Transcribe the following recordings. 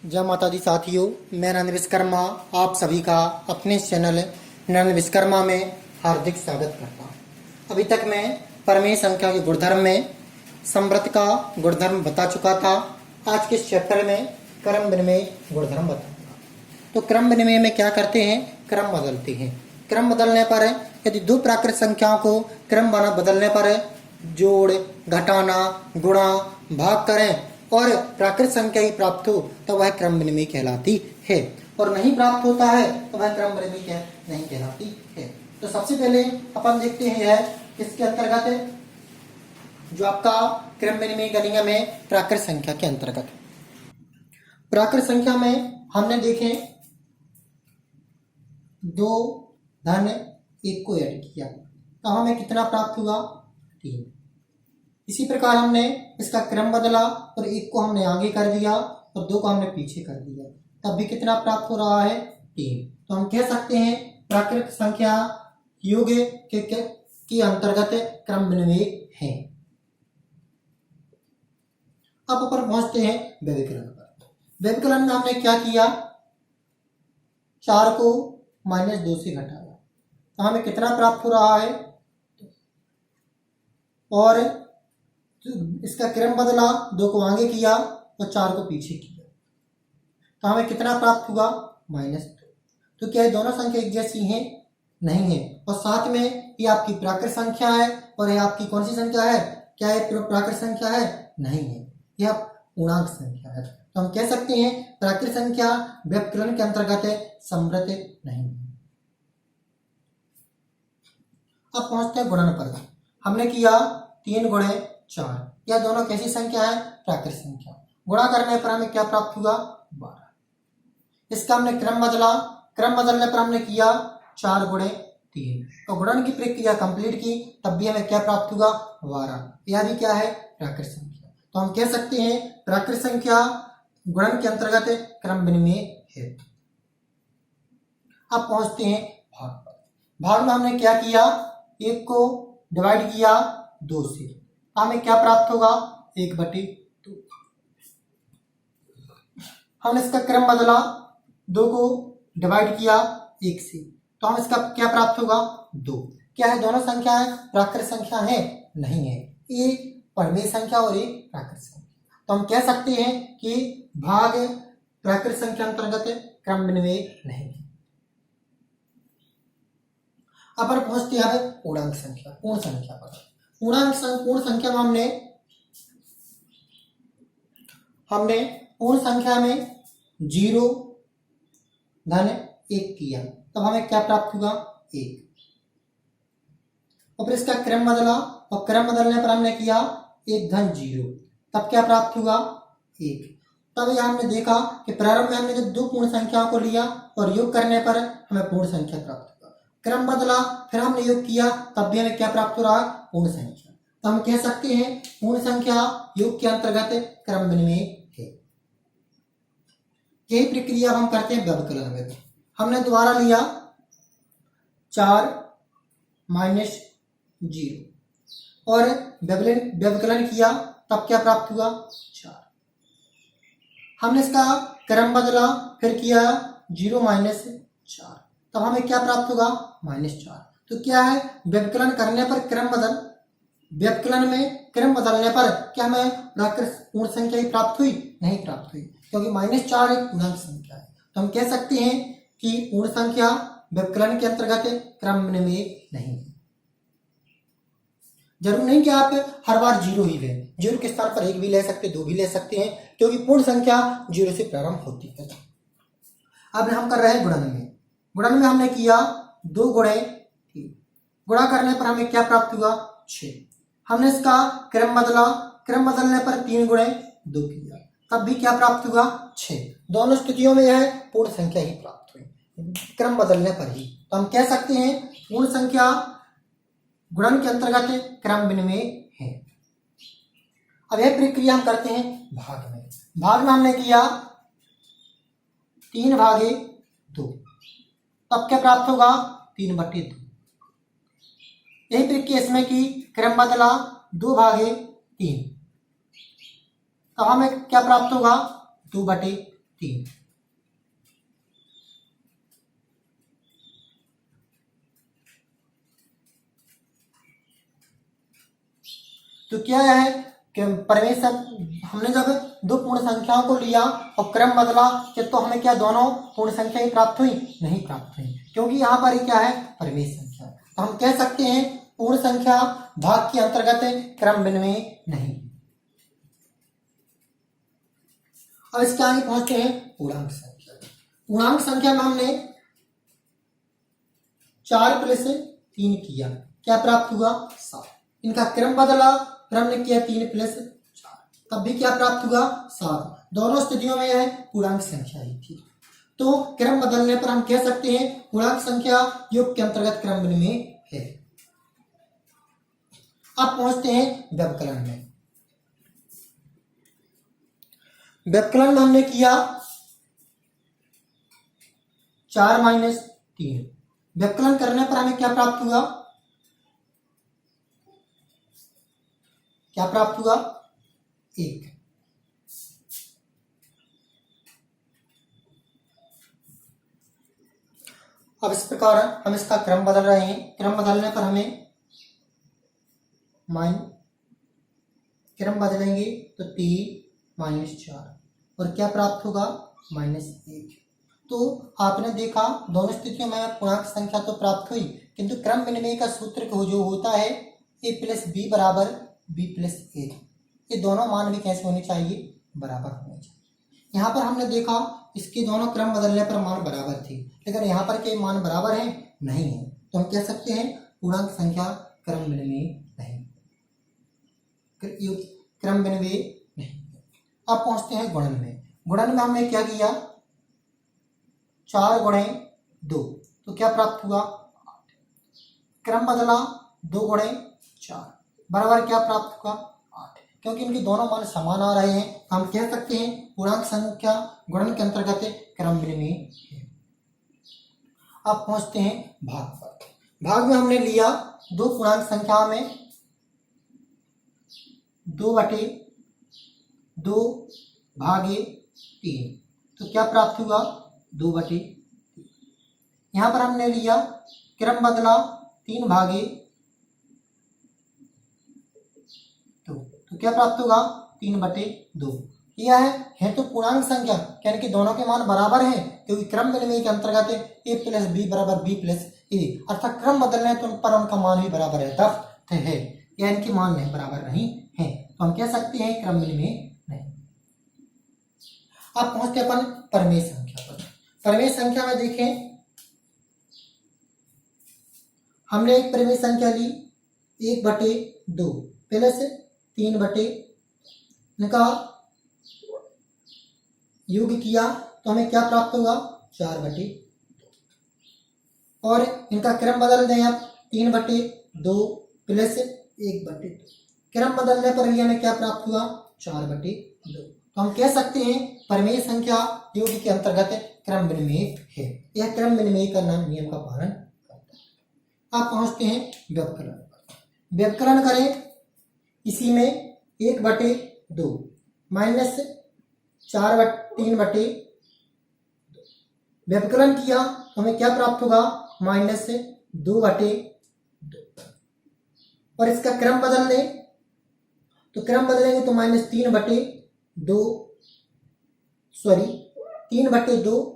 जय माता दी साथियों, मैं नंद विश्वकर्मा आप सभी का अपने चैनल नंद विश्वकर्मा में हार्दिक स्वागत करता हूँ। अभी तक मैं परमेय संख्या के गुणधर्म में समृद्ध का गुणधर्म बता चुका था। आज के इस चैप्टर में क्रम विनिमय गुणधर्म बताऊंगा। तो क्रम विनिमय में क्या करते हैं? क्रम बदलते हैं। क्रम बदलने पर यदि दो प्राकृत संख्याओं को क्रम बदलने पर जोड़, घटाना, गुणा, भाग करें और प्राकृत संख्या ही प्राप्त हो तो वह क्रम विनिमय कहलाती है, और नहीं प्राप्त होता है तो वह क्रम विनिमय नहीं कहलाती है। तो सबसे पहले अपन देखते हैं यह इसके अंतर्गत जो आपका क्रम विनिमय का नियम है प्राकृत संख्या के अंतर्गत। प्राकृत संख्या में हमने देखे 2 धन 1 को ऐड किया तो हमें कितना प्राप्त हुआ? 3। इसी प्रकार हमने इसका क्रम बदला और 1 को हमने आगे कर दिया और 2 को हमने पीछे कर दिया, तब भी कितना प्राप्त हो रहा है? 3। तो हम कह सकते हैं प्राकृत संख्या योग के अंतर्गत क्रम विनिमय है। अब अपन पहुंचते हैं व्यवकलन पर। व्यवकलन में हमने क्या किया? 4 को -2 से घटाया तो हमें कितना प्राप्त हो रहा है? और इसका क्रम बदला, 2 को आगे किया और 4 को पीछे किया तो हमें कितना प्राप्त हुआ? -2। तो क्या ये दोनों संख्या एक जैसी हैं? नहीं है। और साथ में ये आपकी प्राकृत संख्या है और ये आपकी कौन सी संख्या है? क्या ये प्राकृत संख्या है? नहीं है, यह पूर्णांक संख्या है। तो हम कह सकते हैं प्राकृत संख्या व्यवकलन के अंतर्गत समृद्ध नहीं है। अब पहुंचते हैं गुणन पर। हमने किया 3 × 4, यह दोनों कैसी संख्या है? प्राकृत संख्या। गुणा करने पर हमें क्या प्राप्त हुआ? 12। इसका हमने क्रम बदला, क्रम बदलने पर हमने किया 4 × 3 तो गुणन की प्रक्रिया कंप्लीट की, तब भी हमें क्या प्राप्त हुआ? 12। यह भी क्या है? प्राकृत संख्या। तो हम कह सकते हैं प्राकृत संख्या गुणन के अंतर्गत क्रम विनिमय है। अब पहुंचते हैं भाग पर। भाग में हमने क्या किया? 1 को डिवाइड किया 2 से, हमें क्या प्राप्त होगा? 1/2। हमने इसका क्रम बदला, 2 को डिवाइड किया 1 से तो हम इसका क्या प्राप्त होगा? 2। क्या है? दोनों संख्या है प्राकृत संख्या है? नहीं है, एक परमेय संख्या और एक प्राकृत संख्या। तो हम कह सकते हैं कि भाग प्राकृत संख्या अंतर्गत क्रम विनिमय नहीं है। अब पहुंचते हैं पूर्णांक संख्या, पूर्ण संख्या पर। पूर्ण संख्या में हमने पूर्ण संख्या में 0 धन 1 किया तब हमें क्या प्राप्त हुआ? 1। और फिर इसका क्रम बदला और क्रम बदलने पर हमने किया 1 धन 0 तब क्या प्राप्त हुआ? 1। तब यह हमने देखा कि प्रारंभ में हमने जब 2 पूर्ण संख्याओं को लिया और योग करने पर हमें पूर्ण संख्या प्राप्त हुआ। क्रम बदला, फिर हमने योग किया तब भी हमें क्या प्राप्त हो रहा? पूर्ण संख्या। तो हम कह सकते हैं पूर्ण संख्या योग के अंतर्गत क्रम विनिमय है। यही प्रक्रिया हम करते हैं व्यवकलन में। हमने दोबारा लिया 4 - 0 और व्यवकलन किया तब क्या प्राप्त हुआ? 4। हमने इसका क्रम बदला, फिर किया 0 - 4 तब हमें क्या प्राप्त होगा? -4। तो क्या है? व्यवकलन करने पर व्यवकलन में क्रम बदलने पर क्या हमें प्राकृत पूर्ण संख्या ही प्राप्त हुई? नहीं प्राप्त हुई, क्योंकि -4 एक पूर्णांक संख्या है। तो हम कह सकते हैं कि पूर्ण संख्या व्यवकलन के अंतर्गत क्रम विनिमय नहीं है। जरूर नहीं कि आप हर बार 0 ही लें, 0 के स्थान पर 1 भी ले सकते, 2 भी ले सकते हैं, क्योंकि पूर्ण संख्या 0 से प्रारंभ होती है। अब हम कर रहे हैं गुणन में। गुणन में हमने किया 2 × 3, गुणा करने पर हमें क्या प्राप्त हुआ? 6। हमने इसका क्रम बदला, क्रम बदलने पर 3 × 2 किया तब भी क्या प्राप्त हुआ? 6। दोनों स्थितियों में यह पूर्ण संख्या ही प्राप्त हुई, क्रम बदलने पर ही। तो हम कह सकते हैं पूर्ण संख्या गुणन के अंतर्गत क्रम विनिमय है। अब यह प्रक्रिया हम करते हैं भाग में। भाग में हमने किया 3/2 तब क्या प्राप्त होगा? 3/2। यही प्रक्रिया इसमें की, क्रम बदला 2/3 तो हमें क्या प्राप्त होगा? 2/3। 3। तो क्या है कि परमेश्वर हमने जब दो पूर्ण संख्याओं को लिया और क्रम बदला कि तो हमें क्या दोनों पूर्ण संख्या ही प्राप्त हुई? नहीं प्राप्त हुई, क्योंकि यहाँ पर क्या है? परमेय संख्या। तो हम कह सकते हैं पूर्ण संख्या भाग के अंतर्गत क्रम विनिमय नहीं। अब इसके आगे पहुंचते हैं पूर्णांक संख्या। पूर्णांक संख्या में हमने 4 + 3 किया, क्या प्राप्त हुआ? 7। इनका क्रम बदला, क्रम ने किया 3 + 4, तब भी क्या प्राप्त हुआ? 7। दोनों स्थितियों में यह पूर्णांक संख्या ही थी। तो क्रम बदलने पर हम कह सकते हैं पूर्णांक संख्या योग के अंतर्गत क्रम विनिमय है। अब पहुंचते हैं व्यवकलन में। व्यवकलन में हमने किया 4 - 3। व्यवकलन करने पर हमें क्या प्राप्त हुआ? क्या प्राप्त हुआ? 1। अब इस प्रकार हम इसका क्रम बदल रहे हैं। क्रम बदलने पर हमें क्रम बदलेंगे तो 3 - 4 और क्या प्राप्त होगा? -1। तो आपने देखा दोनों स्थितियों में पूर्णांक संख्या तो प्राप्त हुई, किंतु क्रम विनिमय का सूत्र जो होता है a + b = b + a। ये दोनों मान भी कैसे होने चाहिए? बराबर होने चाहिए। यहाँ पर हमने देखा इसके दोनों क्रम बदलने पर मान बराबर थे, लेकिन यहाँ पर के मान बराबर हैं? नहीं है। तो हम कह सकते हैं पूर्णांक संख्या क्रम विनिमय नहीं, क्रम विनिमय नहीं। अब पहुंचते हैं गुणन में। गुणन में हमने क्या किया? 4 × 2, तो क्या प्राप्त हुआ? 8। क्रम बदला 2 × 4 बराबर क्या प्राप्त हुआ? 8। क्योंकि इनके दोनों मान समान आ रहे हैं, हम कह सकते हैं पूर्णांक संख्या गुणन के अंतर्गत क्रम विनिमय है। अब पहुंचते हैं भाग पर। भाग में हमने लिया दो पूर्णांक संख्या में 2/2 भागे 3, तो क्या प्राप्त हुआ? 2/3। यहाँ पर हमने लिया क्रम बदला 3 भागे 2, तो क्या प्राप्त होगा? 3/2। यह है तो पूर्णांक संख्या, यानी कि दोनों के मान बराबर हैं, क्योंकि क्रम विनिमय के अंतर्गत a + b = b + a, अर्थात क्रम बदलने पर उनका मान भी बराबर है, यानी कि मान नहीं बराबर नहीं है। तो हम कह सकते हैं क्रम विनिमय नहीं। अब पहुंचते अपन परमेय संख्या पर। परमेय संख्या में देखें, हमने एक परमेय संख्या ली 1/2 + 3/, इनका योग किया तो हमें क्या प्राप्त होगा? 4/2। और इनका क्रम बदल दें आप 3/2 + 1/2, क्रम बदलने पर भी हमें क्या प्राप्त हुआ? 4/2। तो हम कह सकते हैं परमेय संख्या योग के अंतर्गत क्रम विनिमय है। यह क्रम विनिमय का नियम का पालन करता है। अब पहुंचते हैं व्यवकलन। व्यवकलन करें इसी में 1/2 -3/2 व्यवकलन किया तो हमें क्या प्राप्त होगा? -2/2। और इसका क्रम बदल दें तो क्रम बदलेंगे तो -3/2 -1/2।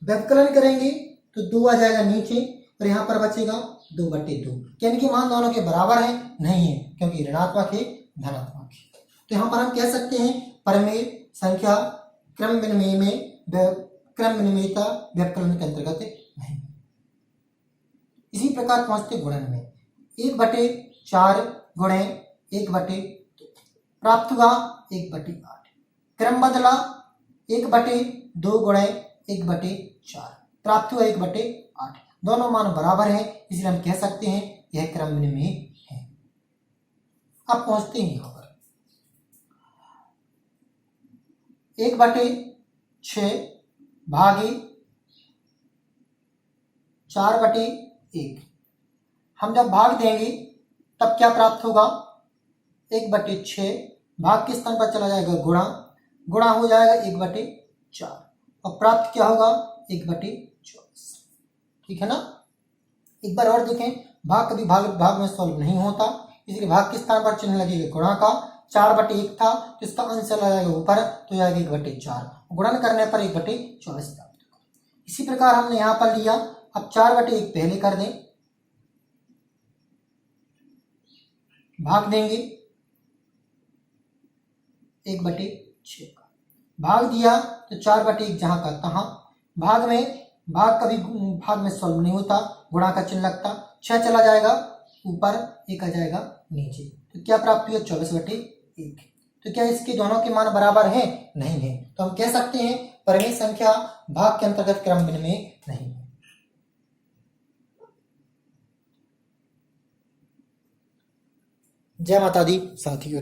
व्यवकलन करेंगे तो 2 आ जाएगा नीचे और यहाँ पर बचेगा 2/2, यानी कि मान दोनों के बराबर है? नहीं है, क्योंकि ऋणात्मक है, धनात्मक है। तो यहाँ पर हम कह सकते हैं परमेय संख्या क्रम विनिमय में क्रम विनिमयता व्यवकलन के अंतर्गत नहीं। इसी प्रकार पहुंचते गुणन में। 1/4 × 1/2 प्राप्त हुआ 1/8। क्रम बदला 1/2 × 1/4 प्राप्त हुआ 1/8। दोनों मान बराबर हैं, इसलिए हम कह सकते हैं यह क्रम विनिमय है। अब पहुंचते हैं यहाँ पर 1/6 भागे 4/1। हम जब भाग देंगे तब क्या प्राप्त होगा? 1/6 भाग किस स्थान पर चला जाएगा? गुणा, गुणा हो जाएगा 1/4 और प्राप्त क्या होगा 1/24। ठीक है ना। एक बार और देखें, भाग कभी भाग में सॉल्व नहीं होता, इसलिए भाग के स्थान पर चिन्ह लगेगा गुणा का। 4/1 था तो इसका अंश चला जाएगा ऊपर, तो जाएगा 1/4, गुणन करने पर 1/24 प्राप्त होगा। इसी प्रकार हमने यहां पर लिया, अब 4/1 पहले कर दें, भाग देंगे 1/6 का, भाग दिया तो 4/1 जहां का तहां, भाग कभी भाग में सॉल्व नहीं होता, गुणा का चिन्ह लगता, 6 चला जाएगा ऊपर, 1 आ जाएगा नीचे, तो क्या प्राप्त हुआ 24/1। तो क्या इसके दोनों के मान बराबर हैं? नहीं है, तो हम कह सकते हैं परिमेय संख्या भाग के अंतर्गत क्रम विनिमय नहीं है। जय माता दी साथियों।